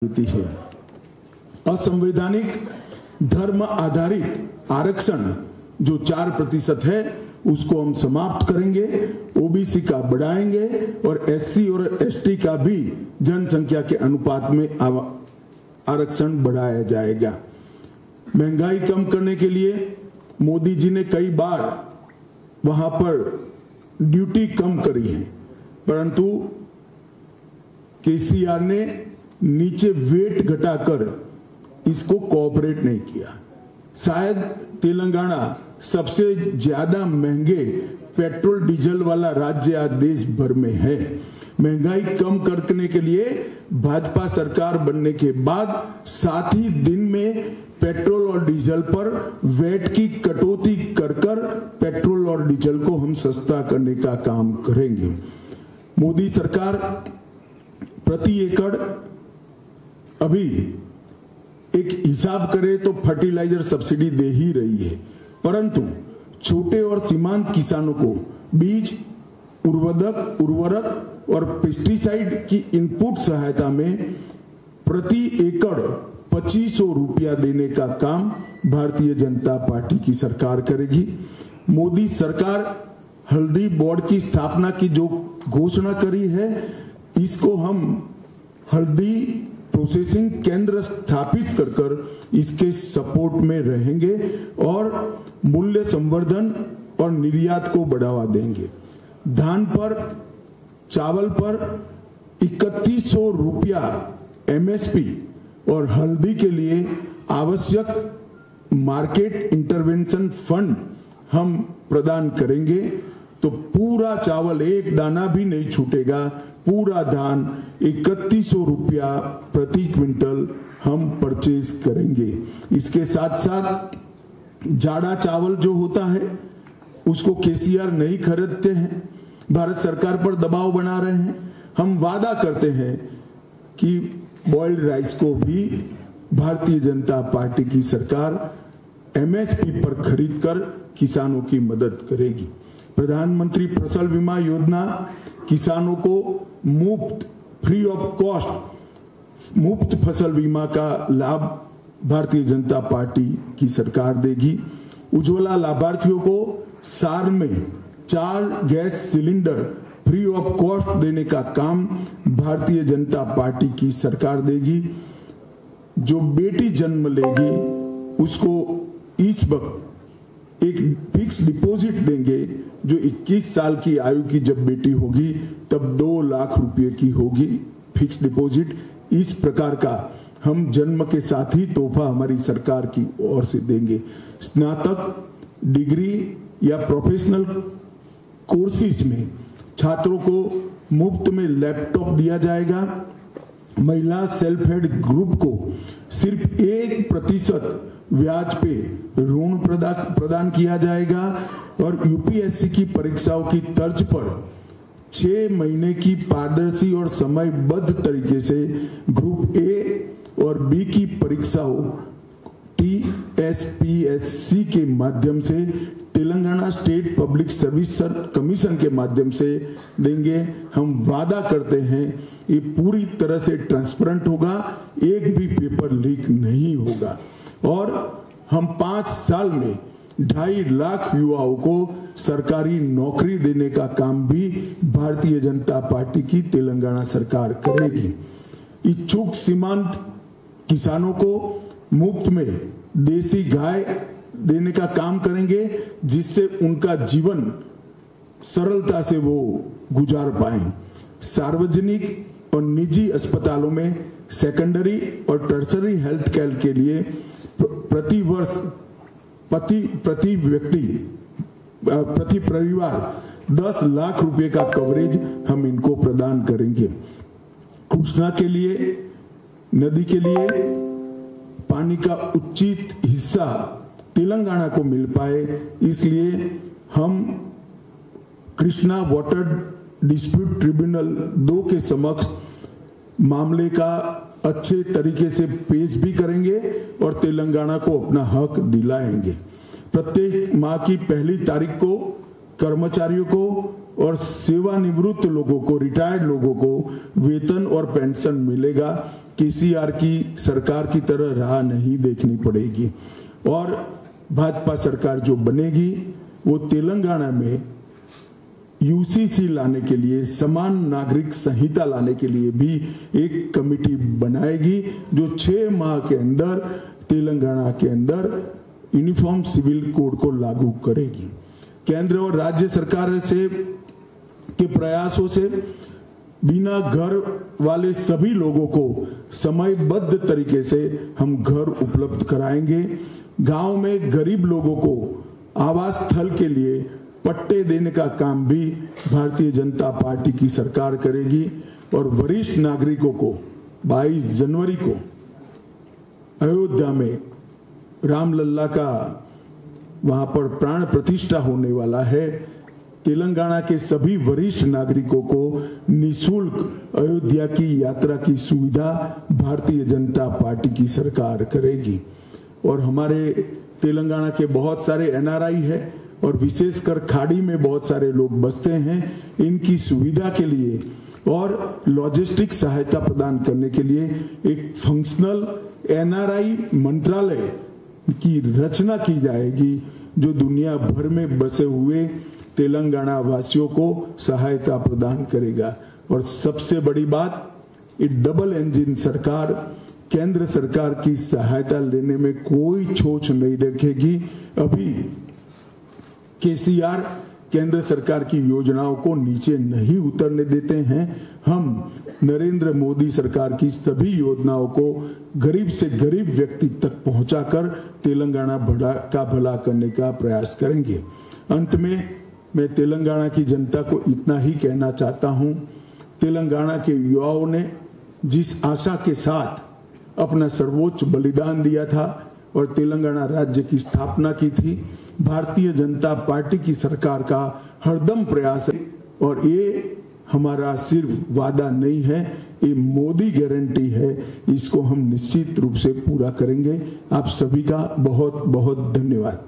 देती है। असंवैधानिक धर्म आधारित आरक्षण जो 4% है उसको हम समाप्त करेंगे, ओबीसी का बढ़ाएंगे और एससी और एसटी का भी जनसंख्या के अनुपात में आरक्षण बढ़ाया जाएगा। महंगाई कम करने के लिए मोदी जी ने कई बार वहां पर ड्यूटी कम करी है, परंतु केसीआर ने नीचे वेट घटाकर इसको कोऑपरेट नहीं किया। शायद तेलंगाना सबसे ज्यादा महंगे पेट्रोल डीजल वाला राज्य आज देश भर में है। महंगाई कम करने के लिए भाजपा सरकार बनने के बाद 7 ही दिन में पेट्रोल और डीजल पर वैट की कटौती कर पेट्रोल और डीजल को हम सस्ता करने का काम करेंगे। मोदी सरकार प्रति एकड़ अभी एक हिसाब करे तो फर्टिलाइजर सब्सिडी दे ही रही है, परंतु छोटे और सीमांत किसानों को बीज, उर्वरक और पेस्टिसाइड की इनपुट सहायता में प्रति एकड़ 2500 रुपया देने का काम भारतीय जनता पार्टी की सरकार करेगी। मोदी सरकार हल्दी बोर्ड की स्थापना की जो घोषणा करी है, इसको हम हल्दी प्रोसेसिंग केंद्र स्थापित कर इसके सपोर्ट में रहेंगे और मूल्य संवर्धन और निर्यात को बढ़ावा देंगे। धान पर, चावल पर 3100 रुपया एमएसपी और हल्दी के लिए आवश्यक मार्केट इंटरवेंशन फंड हम प्रदान करेंगे, तो पूरा चावल एक दाना भी नहीं छूटेगा। पूरा धान 3100 रुपया प्रति क्विंटल हम परचेज करेंगे। इसके साथ साथ जाड़ा चावल जो होता है उसको केसीआर नहीं खरीदते हैं, भारत सरकार पर दबाव बना रहे हैं। हम वादा करते हैं कि बॉइल्ड राइस को भी भारतीय जनता पार्टी की सरकार एमएसपी पर खरीदकर किसानों की मदद करेगी। प्रधानमंत्री फसल बीमा योजना किसानों को मुफ्त, फ्री ऑफ कॉस्ट मुफ्त फसल बीमा का लाभ भारतीय जनता पार्टी की सरकार देगी। उज्ज्वला लाभार्थियों को साल में 4 gas cylinder free of cost देने का काम भारतीय जनता पार्टी की सरकार देगी। जो बेटी जन्म लेगी उसको इस वक्त एक फिक्स डिपॉजिट देंगे, जो 21 साल की आयु की जब बेटी होगी तब 2 लाख रुपए की होगी फिक्स डिपॉजिट। इस प्रकार का हम जन्म के साथ ही तोहफा हमारी सरकार की ओर से देंगे। स्नातक डिग्री या प्रोफेशनल कोर्सेज में छात्रों को मुफ्त में लैपटॉप दिया जाएगा। महिला सेल्फ हेल्प ग्रुप को सिर्फ 1% ब्याज पे ऋण प्रदान किया जाएगा और यूपीएससी की परीक्षाओं की तर्ज पर 6 महीने की पारदर्शी और समयबद्ध तरीके से ग्रुप ए और बी की परीक्षाओं टीएसपीएससी के माध्यम से Telangana state public service commission के माध्यम से देंगे। हम वादा करते हैं ये पूरी तरह से ट्रांसपेरेंट होगा, एक भी पेपर लीक नहीं होगा और हम 5 साल में 2.5 लाख युवाओं को सरकारी नौकरी देने का काम भी भारतीय जनता पार्टी की तेलंगाना सरकार करेगी। इच्छुक सीमांत किसानों को मुफ्त में देसी गाय देने का काम करेंगे, जिससे उनका जीवन सरलता से वो गुजार पाएं। सार्वजनिक और निजी अस्पतालों में सेकेंडरी और टर्सरी हेल्थ केयर के लिए प्रति वर्ष प्रति परिवार 10 लाख रुपए का कवरेज हम इनको प्रदान करेंगे। कृष्णा के लिए, नदी के लिए पानी का उचित हिस्सा तेलंगाना को मिल पाए, इसलिए हम कृष्णा वाटर डिस्प्यूट ट्रिब्यूनल 2 के समक्ष मामले का अच्छे तरीके से पेश भी करेंगे और तेलंगाना को अपना हक दिलाएंगे। प्रत्येक माह की 1 तारीख को कर्मचारियों को और सेवानिवृत्त लोगों को, रिटायर्ड लोगों को वेतन और पेंशन मिलेगा। केसीआर की सरकार की तरह राह नहीं देखनी पड़ेगी। और भाजपा सरकार जो बनेगी वो तेलंगाना में यूसीसी लाने के लिए, समान नागरिक संहिता लाने के लिए भी एक कमेटी बनाएगी जो 6 माह के अंदर तेलंगाना के अंदर यूनिफॉर्म सिविल कोड को लागू करेगी। केंद्र और राज्य सरकार से के प्रयासों से बिना घर वाले सभी लोगों को समयबद्ध तरीके से हम घर उपलब्ध कराएंगे। गांव में गरीब लोगों को आवास स्थल के लिए पट्टे देने का काम भी भारतीय जनता पार्टी की सरकार करेगी। और वरिष्ठ नागरिकों को 22 जनवरी को अयोध्या में रामलल्ला का वहां पर प्राण प्रतिष्ठा होने वाला है। तेलंगाना के सभी वरिष्ठ नागरिकों को निःशुल्क अयोध्या की यात्रा की सुविधा भारतीय जनता पार्टी की सरकार करेगी। और हमारे तेलंगाना के बहुत सारे एनआरआई है और विशेषकर खाड़ी में बहुत सारे लोग बसते हैं। इनकी सुविधा के लिए और लॉजिस्टिक सहायता प्रदान करने के लिए एक फंक्शनल एनआरआई मंत्रालय की रचना की जाएगी जो दुनिया भर में बसे हुए तेलंगाना वासियों को सहायता प्रदान करेगा। और सबसे बड़ी बात, ये डबल इंजन सरकार केंद्र सरकार की सहायता लेने में कोई छोच नहीं रखेगी। अभी केसीआर केंद्र सरकार की योजनाओं को नीचे नहीं उतरने देते हैं। हम नरेंद्र मोदी सरकार की सभी योजनाओं को गरीब से गरीब व्यक्ति तक पहुंचाकर तेलंगाना का भला करने का प्रयास करेंगे। अंत में मैं तेलंगाना की जनता को इतना ही कहना चाहता हूं, तेलंगाना के युवाओं ने जिस आशा के साथ अपना सर्वोच्च बलिदान दिया था और तेलंगाना राज्य की स्थापना की थी, भारतीय जनता पार्टी की सरकार का हरदम प्रयास है। और ये हमारा सिर्फ वादा नहीं है, ये मोदी गारंटी है। इसको हम निश्चित रूप से पूरा करेंगे। आप सभी का बहुत बहुत धन्यवाद।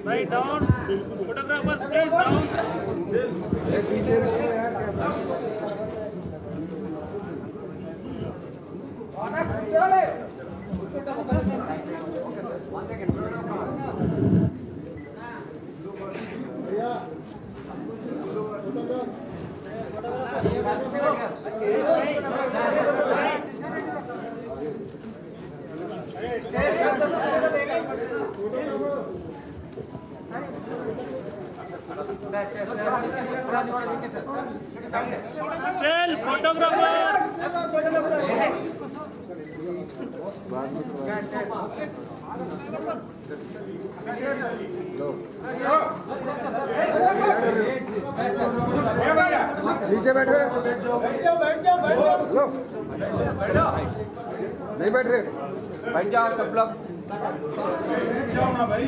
Right down. Photographers, please down. Still photographer. नीचे बैठ रहे, नहीं बैठ रहे, बैठ जाओ सब लोग, बैठ जाओ ना भाई।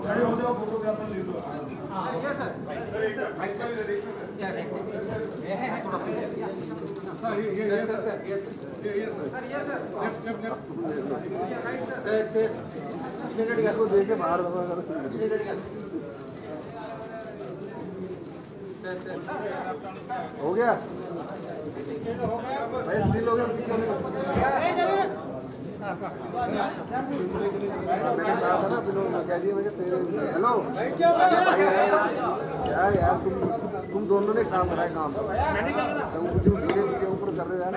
खड़े हो जाओ, फोटोग्राफर ले लो। हो गया हेलो यार तुम दोनों ने काम कराया, काम ऊपर कर रहे हो यार।